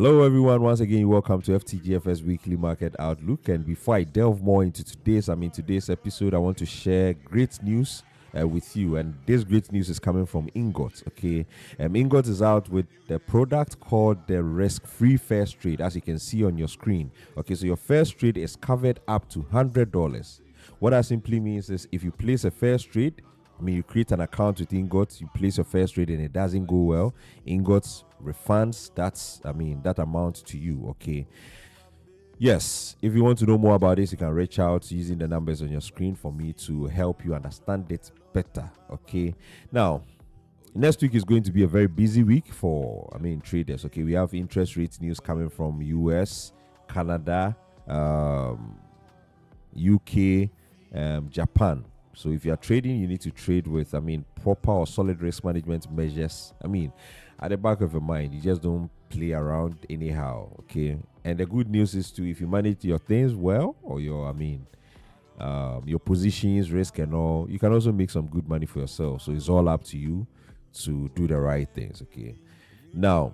Hello, everyone. Once again, welcome to FTGFs Weekly Market Outlook. And before I delve more into today's episode, I want to share great news with you. And this great news is coming from Ingot. Okay, Ingot is out with the product called the risk-free first trade, as you can see on your screen. Okay, so your first trade is covered up to $100. What that simply means is if you place a first trade, you create an account with Ingot, you place your first trade and it doesn't go well, Ingot refunds that amount to you. Okay. Yes, if you want to know more about this, you can reach out using the numbers on your screen for me to help you understand it better. Okay. Now, next week is going to be a very busy week for traders. Okay, we have interest rates news coming from US, Canada, UK, Japan. So if you are trading, you need to trade with proper or solid risk management measures. At the back of your mind, you just don't play around anyhow. Okay. And the good news is too, if you manage your things well, or your positions, risk and all, you can also make some good money for yourself. So it's all up to you to do the right things. Okay. Now,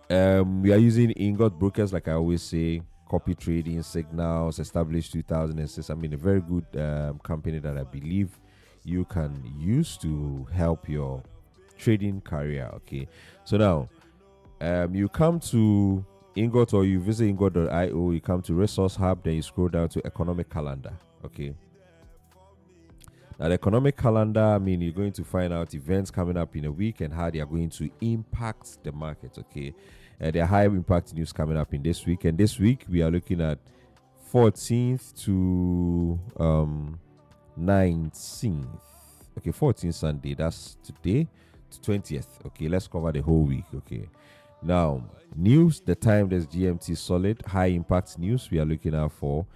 we are using Ingot brokers, like I always say. Copy Trading, Signals, established 2006. A very good company that I believe you can use to help your trading career. Okay, so now you come to Ingot, or you visit ingot.io, you come to Resource Hub, then you scroll down to Economic Calendar. Okay, now the Economic Calendar, you're going to find out events coming up in a week and how they are going to impact the market. Okay, there are high impact news coming up in this week, and this week we are looking at 14th to 19th. Okay, 14th Sunday, that's today, to 20th. Okay, let's cover the whole week. Okay, now news, the time there's GMT solid, high impact news we are looking out for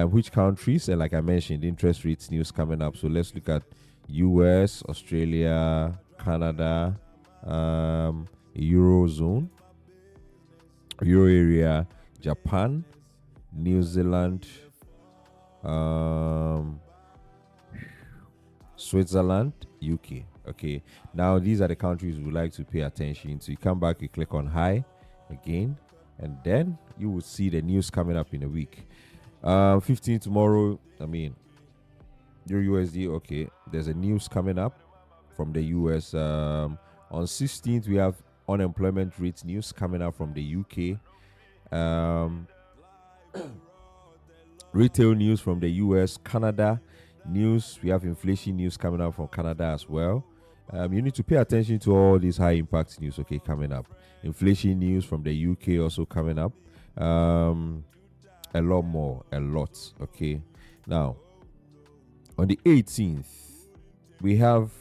which countries, and like I mentioned, interest rates news coming up. So let's look at US, Australia, Canada, Eurozone, Euro area, Japan, New Zealand, Switzerland, UK. Okay, now these are the countries we would like to pay attention to. You come back, you click on high again, and then you will see the news coming up in a week. 15 tomorrow, your USD. Okay, there's a news coming up from the US. On 16th, we have unemployment rate news coming out from the UK. Retail news from the US, Canada news. We have inflation news coming out from Canada as well. You need to pay attention to all these high impact news. Okay, coming up. Inflation news from the UK also coming up. A lot. Okay, now on the 18th, we have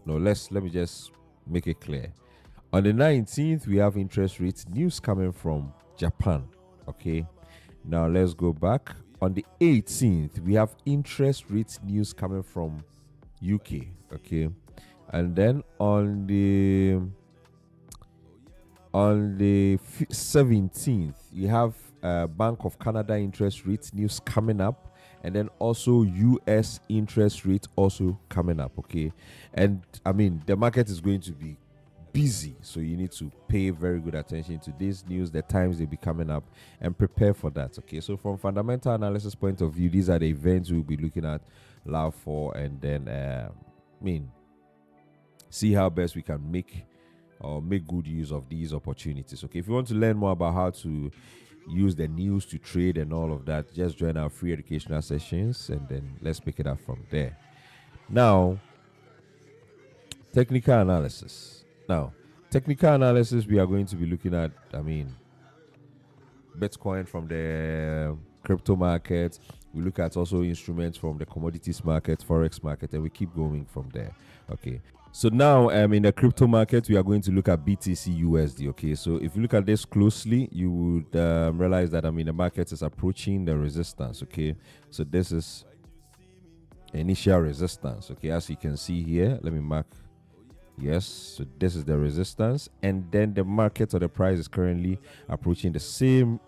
let me just make it clear. On the 19th, we have interest rates news coming from Japan. Okay, now let's go back. On the 18th, we have interest rates news coming from UK. Okay, and then on the 17th, you have Bank of Canada interest rates news coming up, and then also US interest rate also coming up. Okay, and the market is going to be busy, so you need to pay very good attention to this news, the times they'll be coming up, and prepare for that. Okay, so from fundamental analysis point of view, these are the events we'll be looking at loud for, and then see how best we can make good use of these opportunities. Okay, if you want to learn more about how to use the news to trade and all of that, just join our free educational sessions, and then let's pick it up from there. Now, technical analysis. We are going to be looking at Bitcoin from the crypto market. We look at also instruments from the commodities market, forex market, and we keep going from there. Okay, so now in the crypto market, we are going to look at BTCUSD. Okay, so if you look at this closely, you would realize that the market is approaching the resistance. Okay, so this is initial resistance. Okay, as you can see here, let me mark. Yes, so this is the resistance, and then the market or the price is currently approaching the same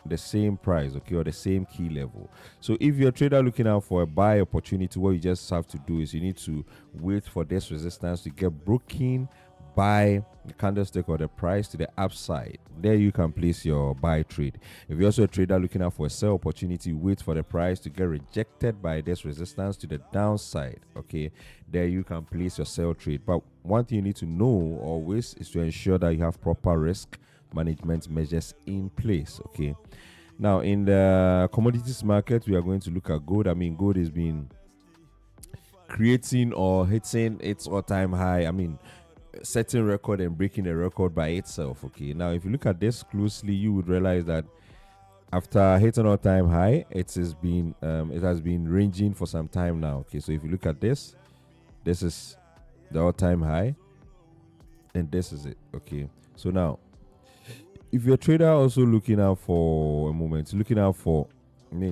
price, okay, or the same key level. So if you're a trader looking out for a buy opportunity, what you just have to do is you need to wait for this resistance to get broken buy the candlestick or the price to the upside, there you can place your buy trade. If you're also a trader looking out for a sell opportunity, wait for the price to get rejected by this resistance to the downside, okay, there you can place your sell trade. But one thing you need to know always is to ensure that you have proper risk management measures in place, okay. Now in the commodities market, we are going to look at gold. I mean, gold has been creating or hitting its all-time high, setting record and breaking a record by itself, okay. Now if you look at this closely, you would realize that after hitting all-time high, it has been ranging for some time now, okay. So if you look at this is the all-time high and this is it, okay. So now if you're a trader also looking out for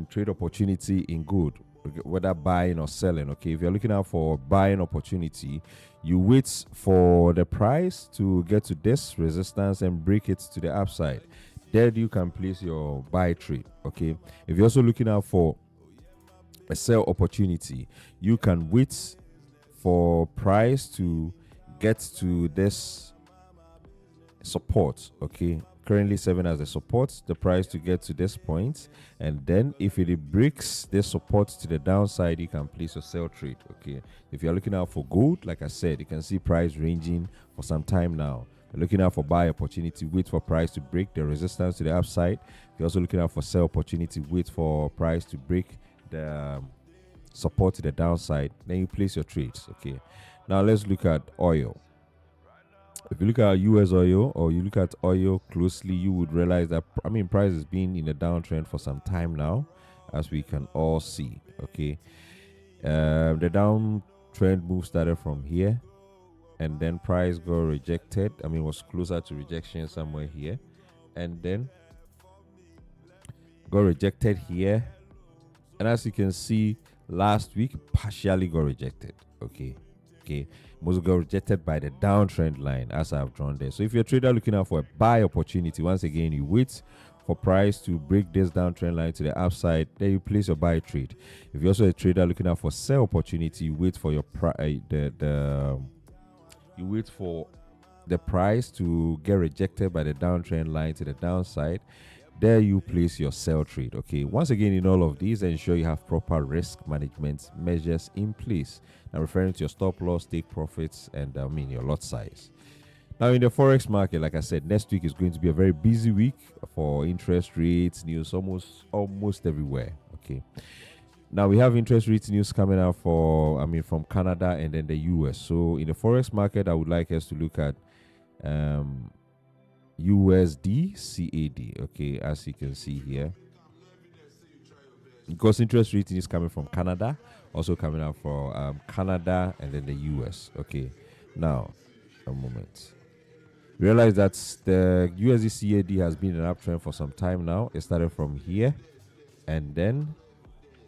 trade opportunity in gold, whether buying or selling, okay, if you're looking out for buying opportunity, you wait for the price to get to this resistance and break it to the upside. There you can place your buy trade, okay. If you're also looking out for a sell opportunity, you can wait for price to get to this support, okay, currently serving as a support, the price to get to this point, and then if it breaks this support to the downside, you can place your sell trade, okay. If you're looking out for gold, like I said, you can see price ranging for some time now. You're looking out for buy opportunity, wait for price to break the resistance to the upside. If you're also looking out for sell opportunity, wait for price to break the support to the downside, then you place your trades, okay. Now let's look at oil. If you look at US oil or you look at oil closely, you would realize that price has been in a downtrend for some time now, as we can all see, okay. The downtrend move started from here, and then price got rejected. Was closer to rejection somewhere here, and then got rejected here, and as you can see, last week partially got rejected, okay. Most got rejected by the downtrend line as I've drawn there. So if you're a trader looking out for a buy opportunity, once again you wait for price to break this downtrend line to the upside, then you place your buy trade. If you're also a trader looking out for sell opportunity, you wait for your you wait for the price to get rejected by the downtrend line to the downside. There you place your sell trade, okay. Once again, in all of these, ensure you have proper risk management measures in place. Now referring to your stop loss, take profits, and your lot size. Now in the forex market, like I said, next week is going to be a very busy week for interest rates news almost everywhere, okay. Now we have interest rates news coming out from Canada and then the US. So in the forex market, I would like us to look at USDCAD, okay, as you can see here, because interest rate is coming from Canada, also coming out for Canada and then the US, okay. Now a moment, realize that the USDCAD has been an uptrend for some time now. It started from here, and then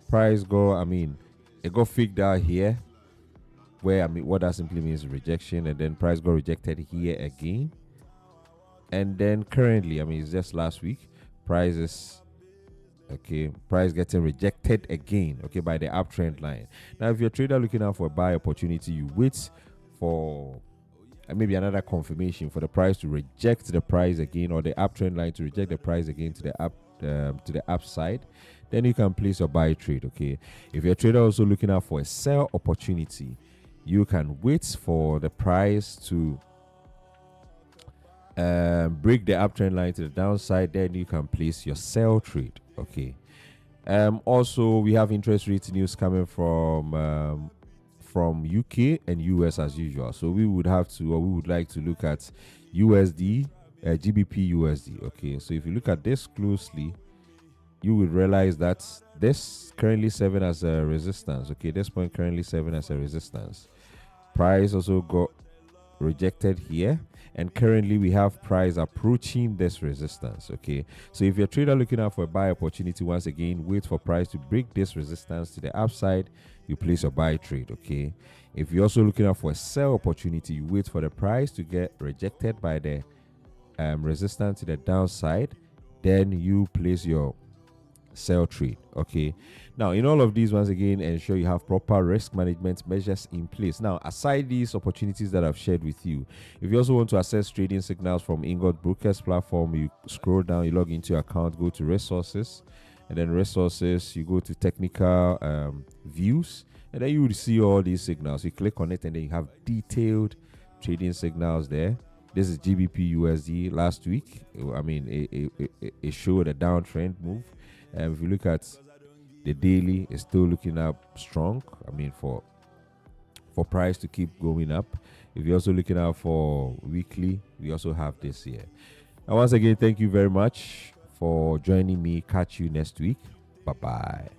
price it got figured out here, where what that simply means rejection, and then price got rejected here again. And then currently, it's just last week, price getting rejected again, okay, by the uptrend line. Now, if you're a trader looking out for a buy opportunity, you wait for maybe another confirmation for the price to reject the price again, or the uptrend line to reject the price again to the upside. Then you can place your buy trade, okay. If you're a trader also looking out for a sell opportunity, you can wait for the price to break the uptrend line to the downside. Then you can place your sell trade, okay. Also we have interest rate news coming from UK and US as usual. So we would like to look at GBP USD, okay. So if you look at this closely, you will realize that this currently serving as a resistance, okay. This point currently serving as a resistance. Price also got rejected here, and currently we have price approaching this resistance, okay. So if you're a trader looking out for a buy opportunity, once again wait for price to break this resistance to the upside, you place your buy trade, okay. If you're also looking out for a sell opportunity, you wait for the price to get rejected by the resistance to the downside, then you place your sell trade. Okay, now in all of these, once again, ensure you have proper risk management measures in place. Now, aside these opportunities that I've shared with you, if you also want to access trading signals from Ingot Brokers platform, you scroll down, you log into your account, go to resources, and then resources, you go to technical views, and then you will see all these signals. You click on it, and then you have detailed trading signals there. This is GBP USD last week. I mean, it showed a downtrend move. If you look at the daily, it's still looking up strong. I mean, for price to keep going up. If you're also looking out for weekly, we also have this here. And once again, thank you very much for joining me. Catch you next week. Bye bye.